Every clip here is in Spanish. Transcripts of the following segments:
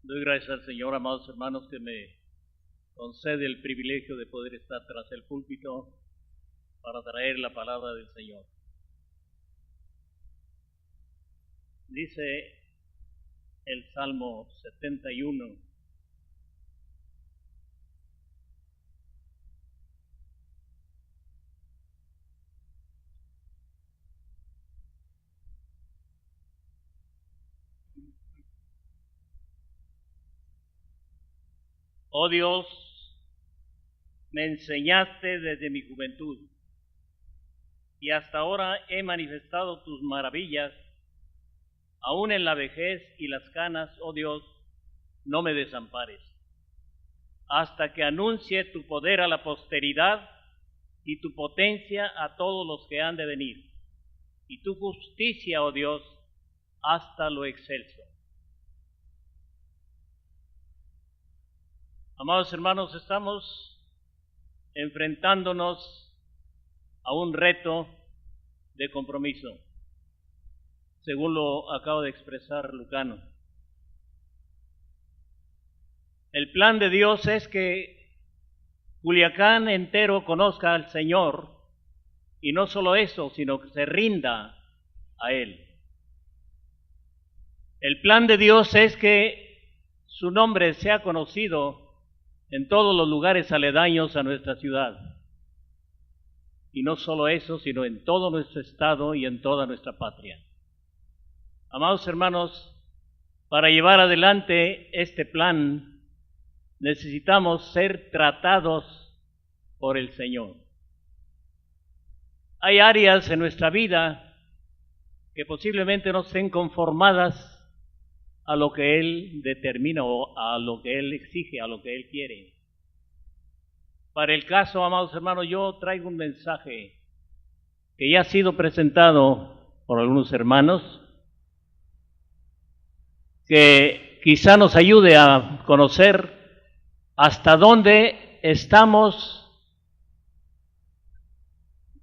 Doy gracias al Señor, amados hermanos, que me concede el privilegio de poder estar tras el púlpito para traer la palabra del Señor. Dice el Salmo 71. Oh Dios, me enseñaste desde mi juventud, y hasta ahora he manifestado tus maravillas. Aún en la vejez y las canas, oh Dios, no me desampares, hasta que anuncie tu poder a la posteridad y tu potencia a todos los que han de venir, y tu justicia, oh Dios, hasta lo excelso. Amados hermanos, estamos enfrentándonos a un reto de compromiso, según lo acaba de expresar Lucano. El plan de Dios es que Culiacán entero conozca al Señor, y no solo eso, sino que se rinda a Él. El plan de Dios es que su nombre sea conocido en todos los lugares aledaños a nuestra ciudad. Y no solo eso, sino en todo nuestro estado y en toda nuestra patria. Amados hermanos, para llevar adelante este plan, necesitamos ser tratados por el Señor. Hay áreas en nuestra vida que posiblemente no estén conformadas a lo que Él determina o a lo que Él exige, a lo que Él quiere. Para el caso, amados hermanos, yo traigo un mensaje que ya ha sido presentado por algunos hermanos, que quizá nos ayude a conocer hasta dónde estamos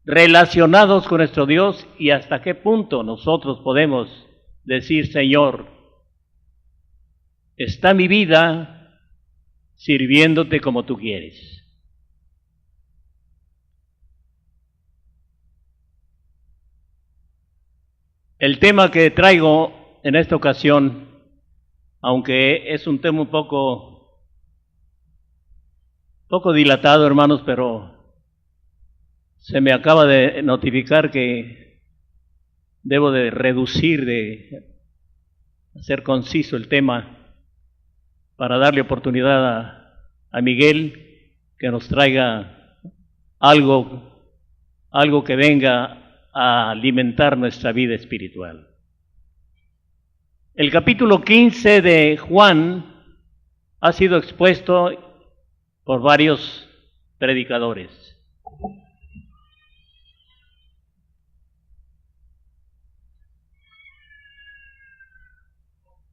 relacionados con nuestro Dios y hasta qué punto nosotros podemos decir: Señor, está mi vida sirviéndote como tú quieres. El tema que traigo en esta ocasión, aunque es un tema un poco dilatado, hermanos, pero se me acaba de notificar que debo de reducir, de hacer conciso el tema, para darle oportunidad a Miguel que nos traiga algo que venga a alimentar nuestra vida espiritual. El capítulo 15 de Juan ha sido expuesto por varios predicadores.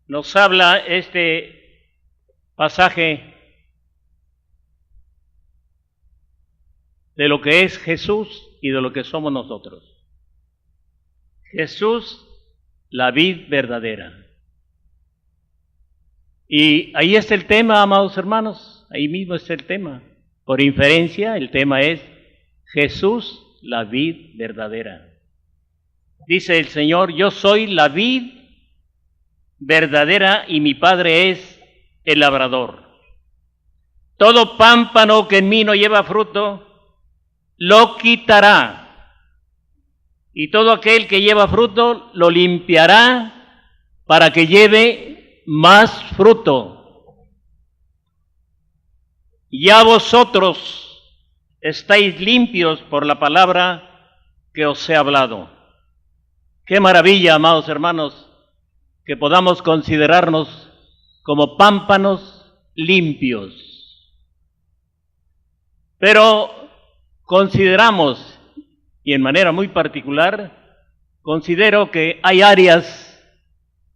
Nos habla este pasaje de lo que es Jesús y de lo que somos nosotros. Jesús, la vid verdadera. Y ahí está el tema, amados hermanos, ahí mismo está el tema. Por inferencia, el tema es Jesús, la vid verdadera. Dice el Señor: yo soy la vid verdadera y mi Padre es el labrador. Todo pámpano que en mí no lleva fruto, lo quitará. Y todo aquel que lleva fruto, lo limpiará para que lleve más fruto. Ya vosotros estáis limpios por la palabra que os he hablado. Qué maravilla, amados hermanos, que podamos considerarnos como pámpanos limpios. Pero consideramos, y en manera muy particular, considero que hay áreas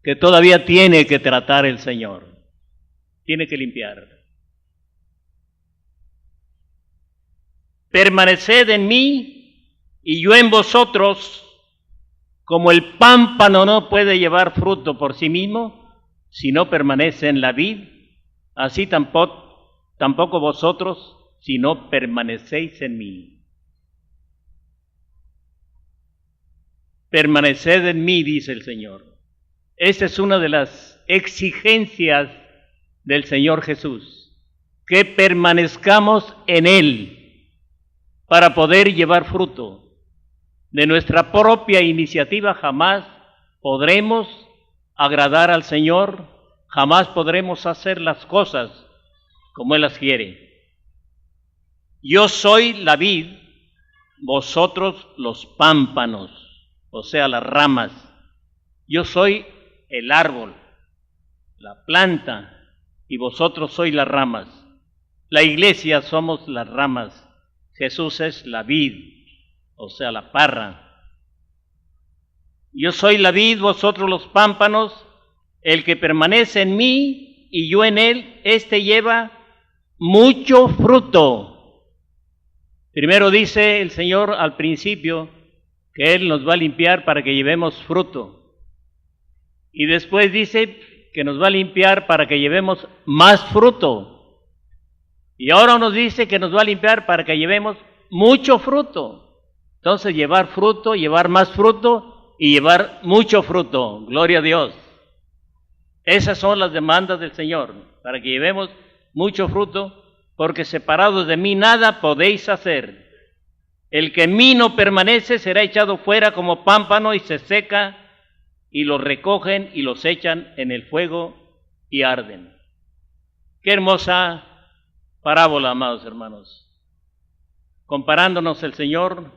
que todavía tiene que tratar el Señor, tiene que limpiar. Permaneced en mí y yo en vosotros, como el pámpano no puede llevar fruto por sí mismo si no permanece en la vid, así tampoco vosotros si no permanecéis en mí. Permaneced en mí, dice el Señor. Esta es una de las exigencias del Señor Jesús, que permanezcamos en Él para poder llevar fruto. De nuestra propia iniciativa jamás podremos agradar al Señor, jamás podremos hacer las cosas como Él las quiere. Yo soy la vid, vosotros los pámpanos, o sea, las ramas. Yo soy el árbol, la planta, y vosotros sois las ramas. La iglesia somos las ramas. Jesús es la vid, o sea, la parra. Yo soy la vid, vosotros los pámpanos. El que permanece en mí y yo en él, éste lleva mucho fruto. Primero dice el Señor al principio que Él nos va a limpiar para que llevemos fruto. Y después dice que nos va a limpiar para que llevemos más fruto. Y ahora nos dice que nos va a limpiar para que llevemos mucho fruto. Entonces llevar fruto, llevar más fruto y llevar mucho fruto. Gloria a Dios. Esas son las demandas del Señor, para que llevemos mucho fruto, porque separados de mí nada podéis hacer. El que en mí no permanece será echado fuera como pámpano y se seca, y los recogen y los echan en el fuego y arden. Qué hermosa parábola, amados hermanos. Comparándonos el Señor,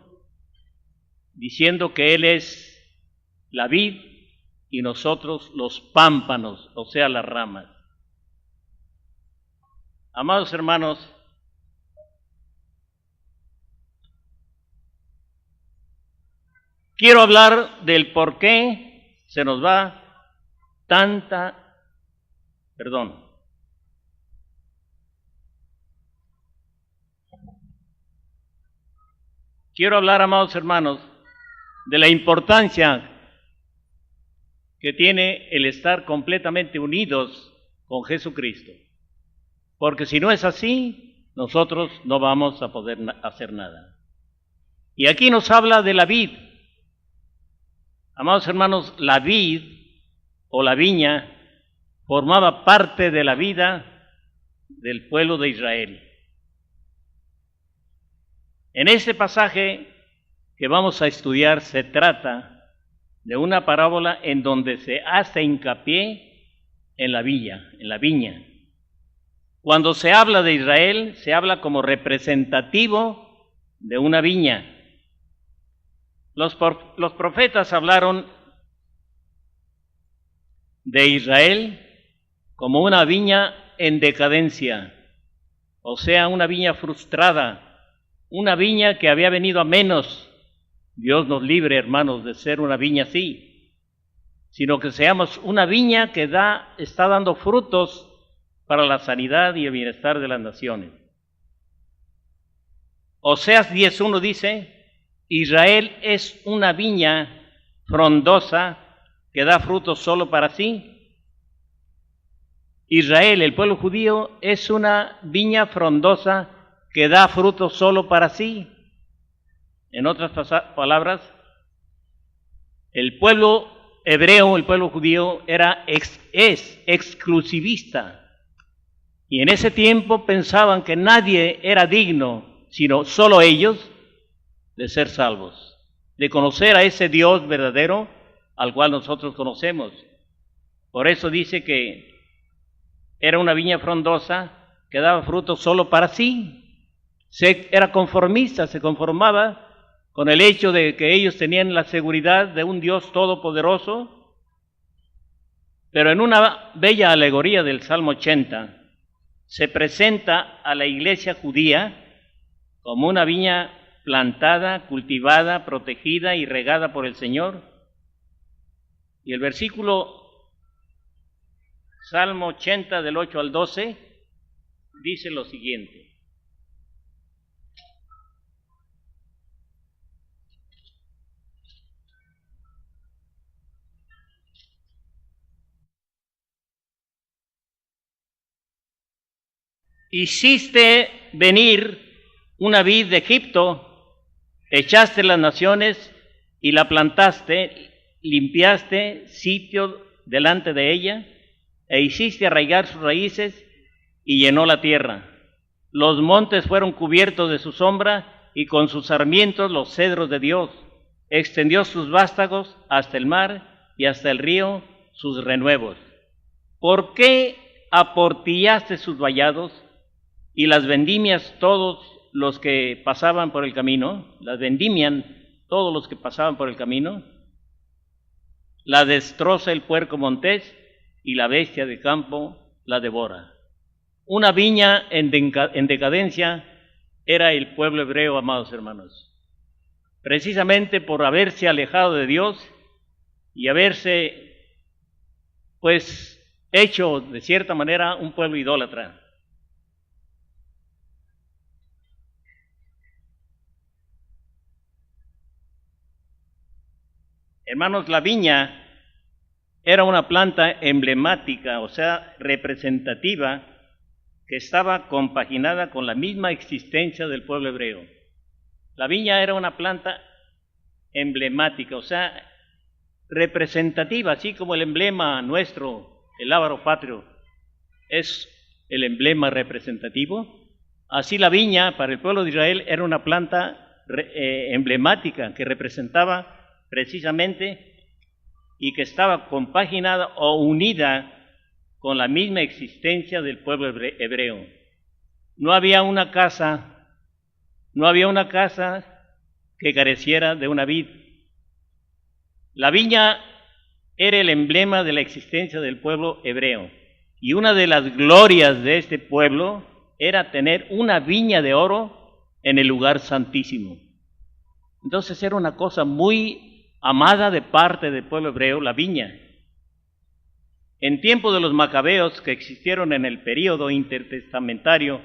diciendo que Él es la vid y nosotros los pámpanos, o sea, las ramas. Amados hermanos, quiero hablar del por qué se nos va Quiero hablar, amados hermanos, de la importancia que tiene el estar completamente unidos con Jesucristo. Porque si no es así, nosotros no vamos a poder hacer nada. Y aquí nos habla de la vid. Amados hermanos, la vid o la viña formaba parte de la vida del pueblo de Israel. En este pasaje que vamos a estudiar se trata de una parábola en donde se hace hincapié en la viña. Cuando se habla de Israel, se habla como representativo de una viña. Los profetas hablaron de Israel como una viña en decadencia, o sea, una viña frustrada, una viña que había venido a menos. Dios nos libre, hermanos, de ser una viña así, sino que seamos una viña que está dando frutos para la sanidad y el bienestar de las naciones. Oseas 10:1 dice: Israel es una viña frondosa que da frutos solo para sí. Israel, el pueblo judío, es una viña frondosa que da frutos solo para sí. En otras palabras, el pueblo hebreo, el pueblo judío, es exclusivista. Y en ese tiempo pensaban que nadie era digno, sino solo ellos, de ser salvos, de conocer a ese Dios verdadero al cual nosotros conocemos. Por eso dice que era una viña frondosa que daba frutos solo para sí. Era conformista, se conformaba con el hecho de que ellos tenían la seguridad de un Dios todopoderoso. Pero en una bella alegoría del Salmo 80, se presenta a la iglesia judía como una viña plantada, cultivada, protegida y regada por el Señor. Y el versículo Salmo 80 del 8 al 12 dice lo siguiente: hiciste venir una vid de Egipto, echaste las naciones y la plantaste, limpiaste sitio delante de ella, e hiciste arraigar sus raíces y llenó la tierra. Los montes fueron cubiertos de su sombra, y con sus sarmientos los cedros de Dios. Extendió sus vástagos hasta el mar, y hasta el río sus renuevos. ¿Por qué aportillaste sus vallados, y las vendimias todos los que pasaban por el camino? Las vendimian todos los que pasaban por el camino. La destroza el puerco montés, y la bestia de campo la devora. Una viña en decadencia era el pueblo hebreo, amados hermanos. Precisamente por haberse alejado de Dios y haberse, pues, hecho de cierta manera un pueblo idólatra. Hermanos, la viña era una planta emblemática, o sea, representativa, que estaba compaginada con la misma existencia del pueblo hebreo. La viña era una planta emblemática, o sea, representativa, así como el emblema nuestro, el lábaro patrio, es el emblema representativo. Así la viña para el pueblo de Israel era una planta emblemática que representaba precisamente y que estaba compaginada o unida con la misma existencia del pueblo hebreo. No había una casa que careciera de una vid. La viña era el emblema de la existencia del pueblo hebreo, y una de las glorias de este pueblo era tener una viña de oro en el lugar santísimo. Entonces era una cosa muy amada de parte del pueblo hebreo, la viña. En tiempo de los macabeos, que existieron en el período intertestamentario,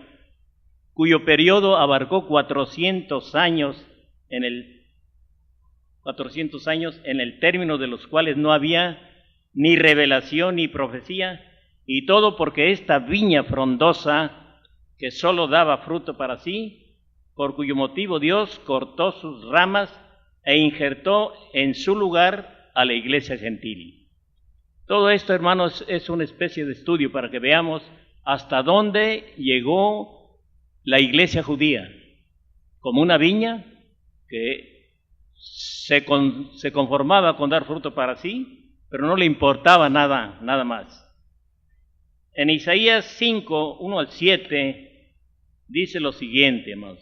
cuyo periodo abarcó 400 años, en el término de los cuales no había ni revelación ni profecía, y todo porque esta viña frondosa, que solo daba fruto para sí, por cuyo motivo Dios cortó sus ramas e injertó en su lugar a la iglesia gentil. Todo esto, hermanos, es una especie de estudio para que veamos hasta dónde llegó la iglesia judía, como una viña que se conformaba con dar fruto para sí, pero no le importaba nada más. En Isaías 5, 1 al 7, dice lo siguiente, hermanos.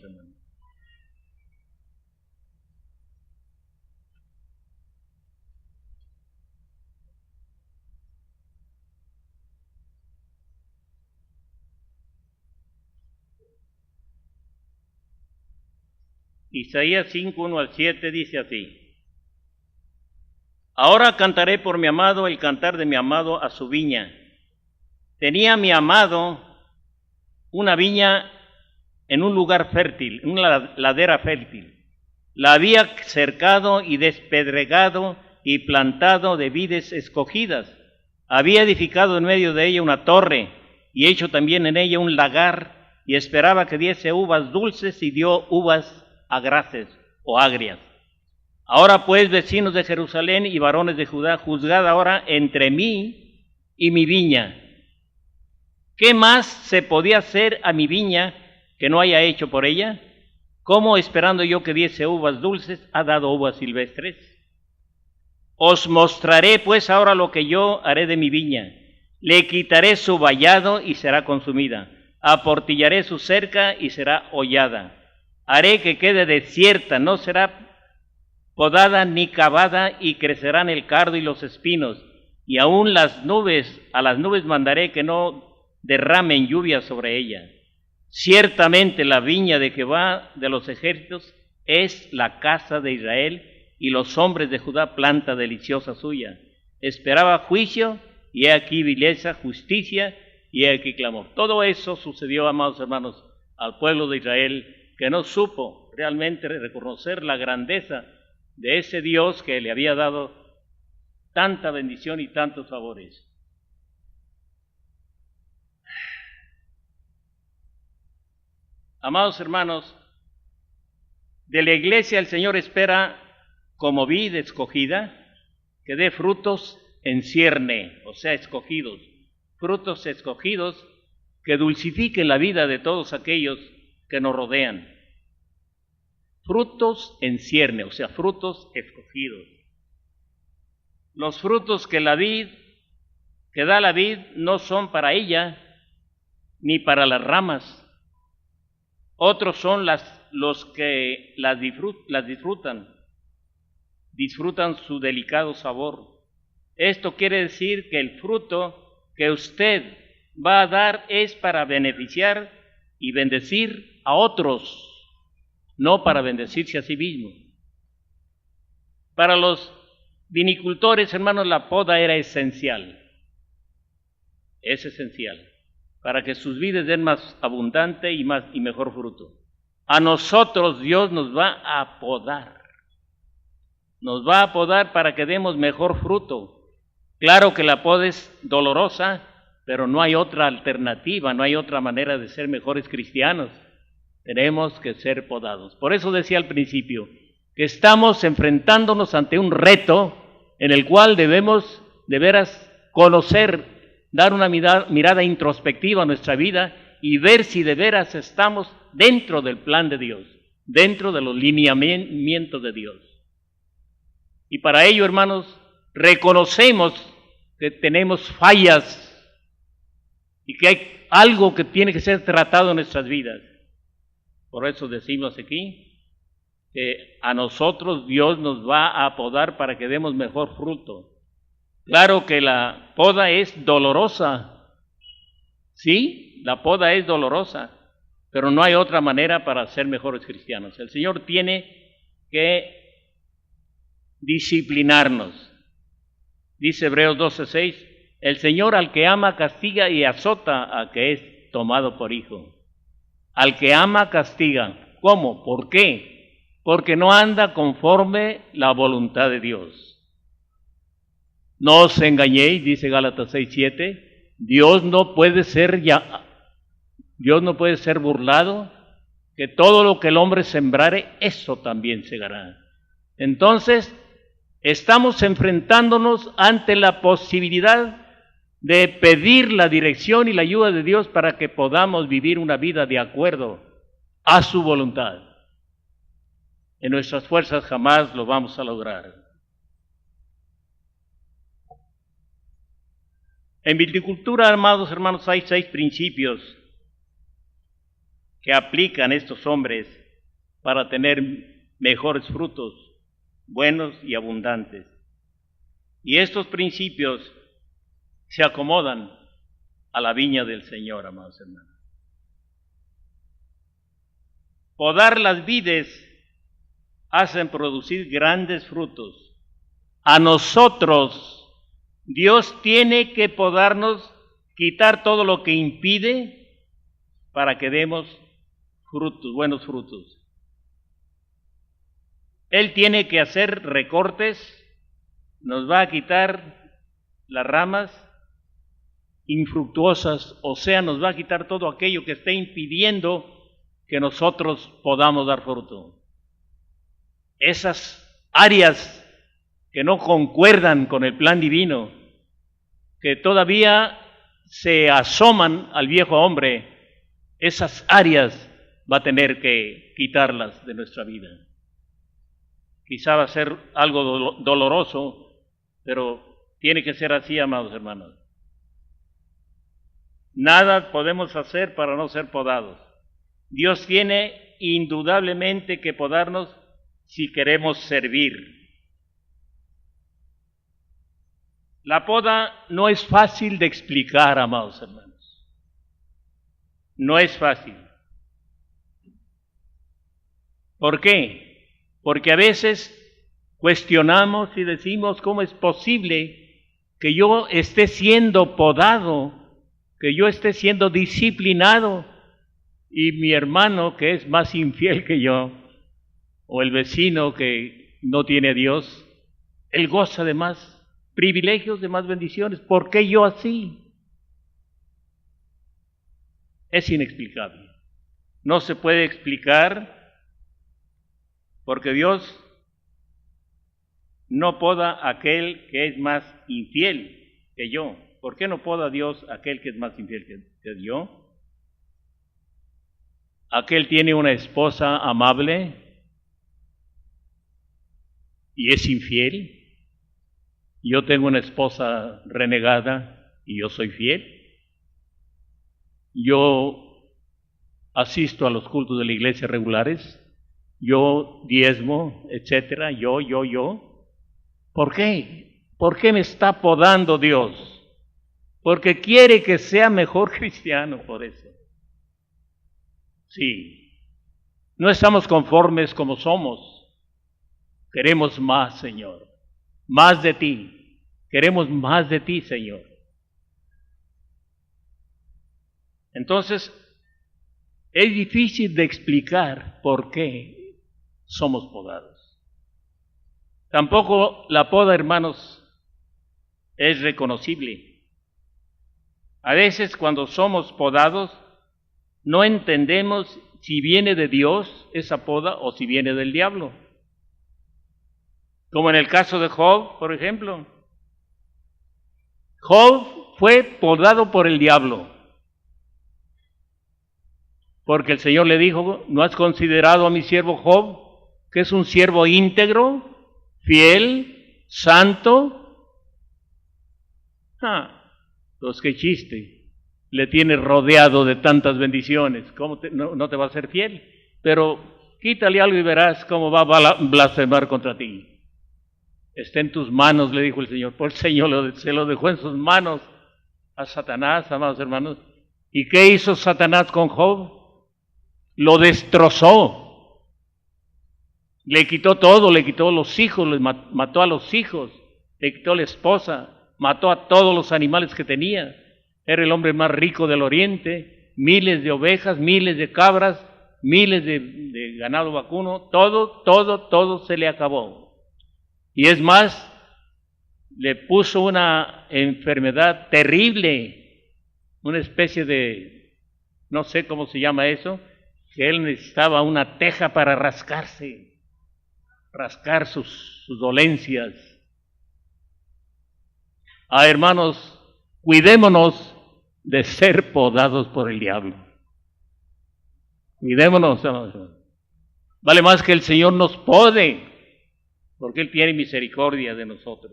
Isaías 5, 1 al 7 dice así: Ahora cantaré por mi amado el cantar de mi amado a su viña. Tenía mi amado una viña en un lugar fértil, en una ladera fértil. La había cercado y despedregado y plantado de vides escogidas. Había edificado en medio de ella una torre y hecho también en ella un lagar, y esperaba que diese uvas dulces, y dio uvas agraces o agrias. Ahora pues, vecinos de Jerusalén y varones de Judá, juzgad ahora entre mí y mi viña. ¿Qué más se podía hacer a mi viña que no haya hecho por ella? ¿Cómo, esperando yo que diese uvas dulces, ha dado uvas silvestres? Os mostraré pues ahora lo que yo haré de mi viña. Le quitaré su vallado y será consumida. Aportillaré su cerca y será hollada. Haré que quede desierta, no será podada ni cavada, y crecerán el cardo y los espinos. Y aún a las nubes mandaré que no derramen lluvia sobre ella. Ciertamente la viña de Jehová de los ejércitos es la casa de Israel, y los hombres de Judá planta deliciosa suya. Esperaba juicio, y he aquí vileza, justicia, y he aquí clamor. Todo eso sucedió, amados hermanos, al pueblo de Israel, que no supo realmente reconocer la grandeza de ese Dios que le había dado tanta bendición y tantos favores. Amados hermanos, de la iglesia el Señor espera, como vid escogida, que dé frutos en cierne, o sea, escogidos, frutos escogidos que dulcifiquen la vida de todos aquellos que nos rodean. Frutos en cierne, o sea, frutos escogidos. Los frutos que da la vid no son para ella ni para las ramas. Otros son los que las disfrutan su delicado sabor. Esto quiere decir que el fruto que usted va a dar es para beneficiar y bendecir a otros, no para bendecirse a sí mismo. Para los vinicultores, hermanos, la poda era esencial. Es esencial para que sus vides den más abundante y mejor fruto. A nosotros Dios nos va a podar. Nos va a podar para que demos mejor fruto. Claro que la poda es dolorosa, pero no hay otra alternativa, no hay otra manera de ser mejores cristianos. Tenemos que ser podados. Por eso decía al principio que estamos enfrentándonos ante un reto en el cual debemos de veras conocer, dar una mirada introspectiva a nuestra vida y ver si de veras estamos dentro del plan de Dios, dentro de los lineamientos de Dios. Y para ello, hermanos, reconocemos que tenemos fallas y que hay algo que tiene que ser tratado en nuestras vidas. Por eso decimos aquí que a nosotros Dios nos va a podar para que demos mejor fruto. Claro que la poda es dolorosa, sí, la poda es dolorosa, pero no hay otra manera para ser mejores cristianos. El Señor tiene que disciplinarnos. Dice Hebreos 12:6, el Señor al que ama castiga y azota a que es tomado por hijo. Al que ama castiga. ¿Cómo? ¿Por qué? Porque no anda conforme la voluntad de Dios. No os engañéis, dice Gálatas 6:7, Dios no puede ser burlado, que todo lo que el hombre sembrare, eso también segará. Entonces, estamos enfrentándonos ante la posibilidad de pedir la dirección y la ayuda de Dios para que podamos vivir una vida de acuerdo a su voluntad. En nuestras fuerzas jamás lo vamos a lograr. En viticultura, amados hermanos, hay 6 principios que aplican estos hombres para tener mejores frutos, buenos y abundantes. Y estos principios se acomodan a la viña del Señor, amados hermanos. Podar las vides hacen producir grandes frutos. A nosotros Dios tiene que podarnos, quitar todo lo que impide para que demos frutos, buenos frutos. Él tiene que hacer recortes, nos va a quitar las ramas infructuosas, o sea, nos va a quitar todo aquello que esté impidiendo que nosotros podamos dar fruto. Esas áreas que no concuerdan con el plan divino, que todavía se asoman al viejo hombre, esas áreas va a tener que quitarlas de nuestra vida. Quizá va a ser algo doloroso, pero tiene que ser así, amados hermanos. Nada podemos hacer para no ser podados. Dios tiene indudablemente que podarnos si queremos servir. La poda no es fácil de explicar, amados hermanos. No es fácil. ¿Por qué? Porque a veces cuestionamos y decimos cómo es posible que yo esté siendo podado, que yo esté siendo disciplinado y mi hermano que es más infiel que yo, o el vecino que no tiene a Dios, él goza de más privilegios, de más bendiciones. ¿Por qué yo así? Es inexplicable. no se puede explicar porque Dios no poda a aquel que es más infiel que yo. ¿Por qué no poda a Dios a aquel que es más infiel que yo? Aquel tiene una esposa amable y es infiel. Yo tengo una esposa renegada y yo soy fiel. Yo asisto a los cultos de la iglesia regulares. Yo diezmo, etcétera. Yo. ¿Por qué? ¿Por qué me está podando Dios? Porque quiere que sea mejor cristiano, por eso. Sí. No estamos conformes como somos. Queremos más, Señor. Más de ti. Queremos más de ti, Señor. Entonces, es difícil de explicar por qué somos podados. Tampoco la poda, hermanos, es reconocible. A veces cuando somos podados, no entendemos si viene de Dios esa poda o si viene del diablo. Como en el caso de Job, por ejemplo. Job fue podado por el diablo, porque el Señor le dijo: ¿no has considerado a mi siervo Job, que es un siervo íntegro, fiel, santo? Pues qué chiste, le tienes rodeado de tantas bendiciones, ¿cómo no te va a ser fiel? Pero quítale algo y verás cómo va a blasfemar contra ti. Está en tus manos, le dijo el Señor. Pues el Señor se lo dejó en sus manos a Satanás, amados hermanos. ¿Y qué hizo Satanás con Job? Lo destrozó. Le quitó todo, le quitó los hijos, mató a los hijos, le quitó la esposa, mató a todos los animales que tenía. Era el hombre más rico del oriente, miles de ovejas, miles de cabras, miles de ganado vacuno, todo se le acabó. Y es más, le puso una enfermedad terrible, una especie de, no sé cómo se llama eso, que él necesitaba una teja para rascar sus dolencias. Hermanos, cuidémonos de ser podados por el diablo. Cuidémonos, hermanos. Vale más que el Señor nos pode, porque Él tiene misericordia de nosotros.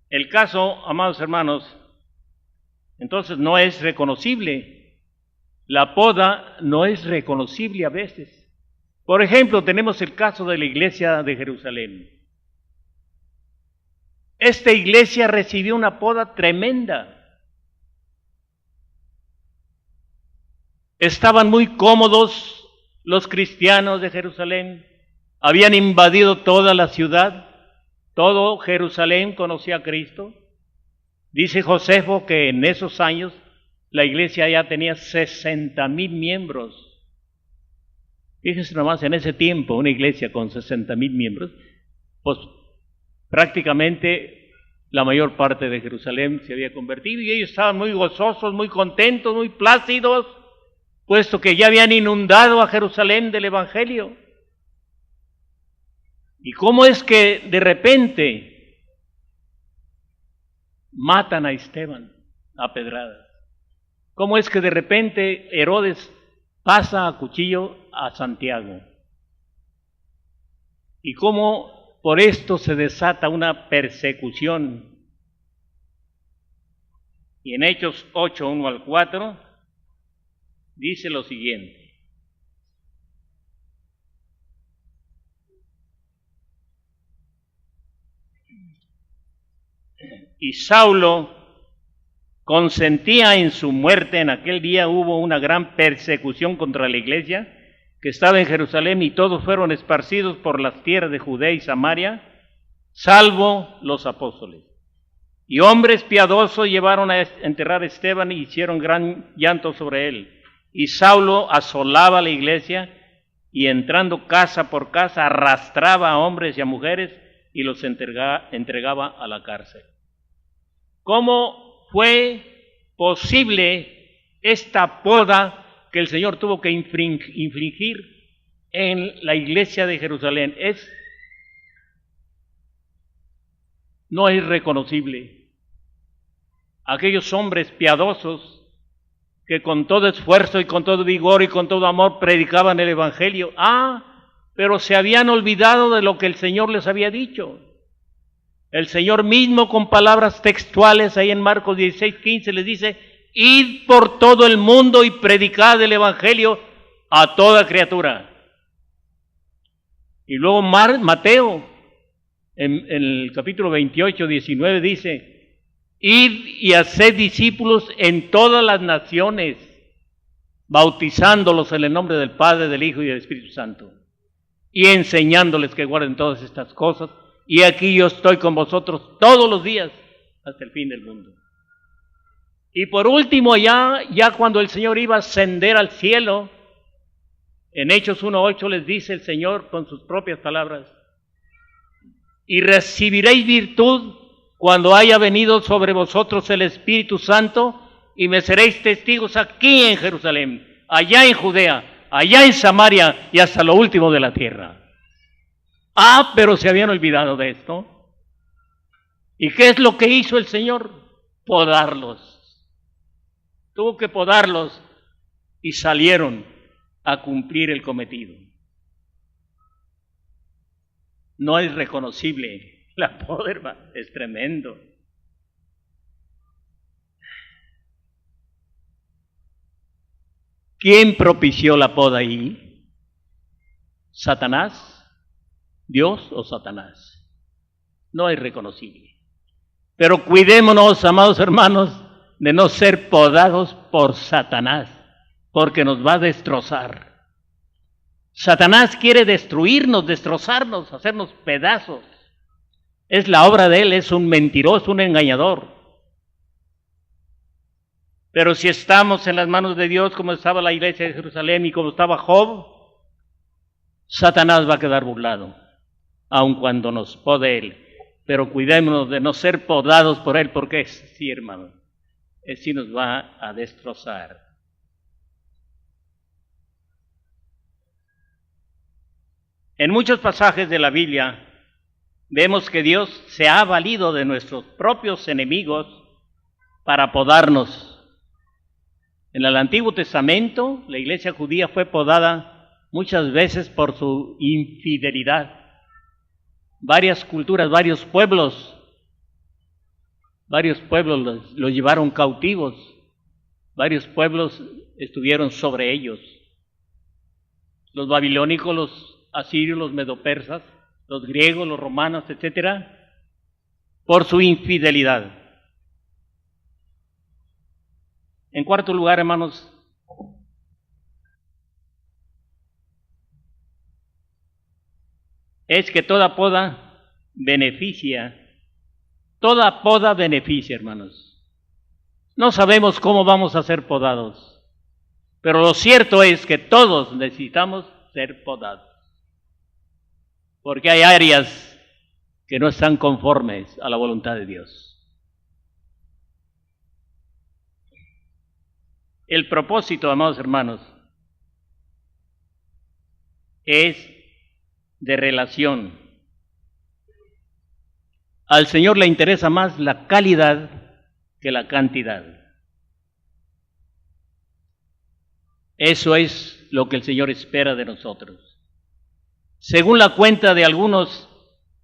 El caso, amados hermanos, entonces no es reconocible. La poda no es reconocible a veces. Por ejemplo, tenemos el caso de la iglesia de Jerusalén. Esta iglesia recibió una poda tremenda. Estaban muy cómodos los cristianos de Jerusalén. Habían invadido toda la ciudad. Todo Jerusalén conocía a Cristo. Dice Josefo que en esos años la iglesia ya tenía 60,000 miembros. Fíjense nomás, en ese tiempo una iglesia con 60,000 miembros, pues prácticamente la mayor parte de Jerusalén se había convertido y ellos estaban muy gozosos, muy contentos, muy plácidos, puesto que ya habían inundado a Jerusalén del Evangelio. ¿Y cómo es que de repente matan a Esteban a pedradas? ¿Cómo es que de repente Herodes pasa a cuchillo a Santiago? ¿Y cómo por esto se desata una persecución? Y en Hechos 8, 1 al 4, dice lo siguiente. Y Saulo consentía en su muerte. En aquel día hubo una gran persecución contra la iglesia que estaba en Jerusalén, y todos fueron esparcidos por las tierras de Judea y Samaria, salvo los apóstoles. Y hombres piadosos llevaron a enterrar a Esteban y hicieron gran llanto sobre él. Y Saulo asolaba la iglesia y, entrando casa por casa, arrastraba a hombres y a mujeres y los entregaba a la cárcel. ¿Cómo fue posible esta poda que el Señor tuvo que infligir en la iglesia de Jerusalén? No es reconocible. Aquellos hombres piadosos que con todo esfuerzo y con todo vigor y con todo amor predicaban el Evangelio, pero se habían olvidado de lo que el Señor les había dicho. El Señor mismo, con palabras textuales ahí en Marcos 16:15, les dice: id por todo el mundo y predicad el Evangelio a toda criatura. Y luego Mateo, en el capítulo 28, 19, dice: id y haced discípulos en todas las naciones, bautizándolos en el nombre del Padre, del Hijo y del Espíritu Santo, y enseñándoles que guarden todas estas cosas. Y aquí yo estoy con vosotros todos los días hasta el fin del mundo. Y por último, ya cuando el Señor iba a ascender al cielo, en Hechos 1:8 les dice el Señor con sus propias palabras: y recibiréis virtud cuando haya venido sobre vosotros el Espíritu Santo, y me seréis testigos aquí en Jerusalén, allá en Judea, allá en Samaria y hasta lo último de la tierra. Pero se habían olvidado de esto. ¿Y qué es lo que hizo el Señor? Podarlos. Tuvo que podarlos y salieron a cumplir el cometido. No es reconocible. La poda es tremendo. ¿Quién propició la poda ahí? ¿Satanás? ¿Dios o Satanás? No es reconocible. Pero cuidémonos, amados hermanos, de no ser podados por Satanás, porque nos va a destrozar. Satanás quiere destruirnos, destrozarnos, hacernos pedazos. Es la obra de él, es un mentiroso, un engañador. Pero si estamos en las manos de Dios, como estaba la iglesia de Jerusalén y como estaba Job, Satanás va a quedar burlado, aun cuando nos pode él. Pero cuidémonos de no ser podados por él, porque sí, hermano, sí nos va a destrozar. En muchos pasajes de la Biblia vemos que Dios se ha valido de nuestros propios enemigos para podarnos. En el Antiguo Testamento, la iglesia judía fue podada muchas veces por su infidelidad. Varias culturas, varios pueblos los llevaron cautivos. Varios pueblos estuvieron sobre ellos. Los babilónicos, los asirios, los medopersas, los griegos, los romanos, etcétera, por su infidelidad. En cuarto lugar, hermanos, es que toda poda beneficia, hermanos. No sabemos cómo vamos a ser podados, pero lo cierto es que todos necesitamos ser podados, porque hay áreas que no están conformes a la voluntad de Dios. El propósito, amados hermanos, es de relación. Al Señor le interesa más la calidad que la cantidad. Eso es lo que el Señor espera de nosotros. Según la cuenta de algunos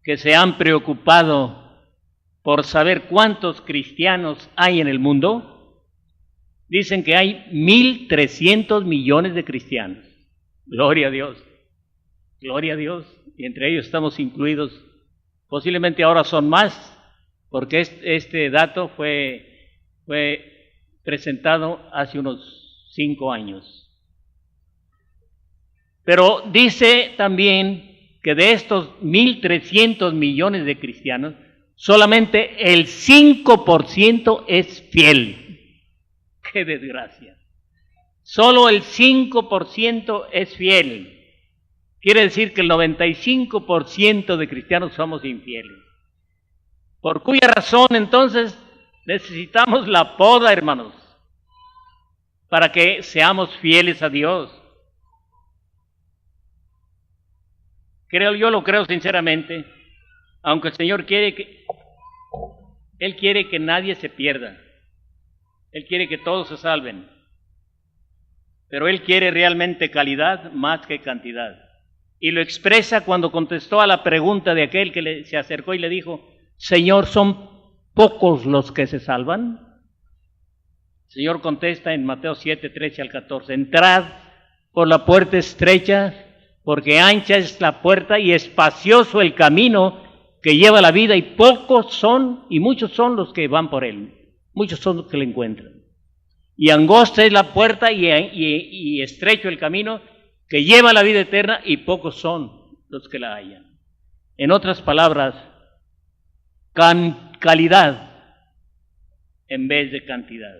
que se han preocupado por saber cuántos cristianos hay en el mundo, dicen que hay 1.300 millones de cristianos. Gloria a Dios. Gloria a Dios. Y entre ellos estamos incluidos. Posiblemente ahora son más, porque este dato fue presentado hace unos 5 años. Pero dice también que de estos 1.300 millones de cristianos, solamente el 5% es fiel. ¡Qué desgracia! Solo el 5% es fiel. Quiere decir que el 95% de cristianos somos infieles. ¿Por cuya razón entonces Necesitamos la poda, hermanos, para que seamos fieles a Dios. Yo lo creo sinceramente, aunque el Señor Él quiere que nadie se pierda. Él quiere que todos se salven. Pero Él quiere realmente calidad más que cantidad. Y lo expresa cuando contestó a la pregunta de aquel que se acercó y le dijo, Señor, ¿son pocos los que se salvan? El Señor contesta en Mateo 7, 13 al 14, entrad por la puerta estrecha, porque ancha es la puerta y espacioso el camino que lleva la vida, y pocos son, y muchos son los que van por él, muchos son los que le encuentran. Y angosta es la puerta y estrecho el camino que lleva la vida eterna, y pocos son los que la hallan. En otras palabras, calidad en vez de cantidad.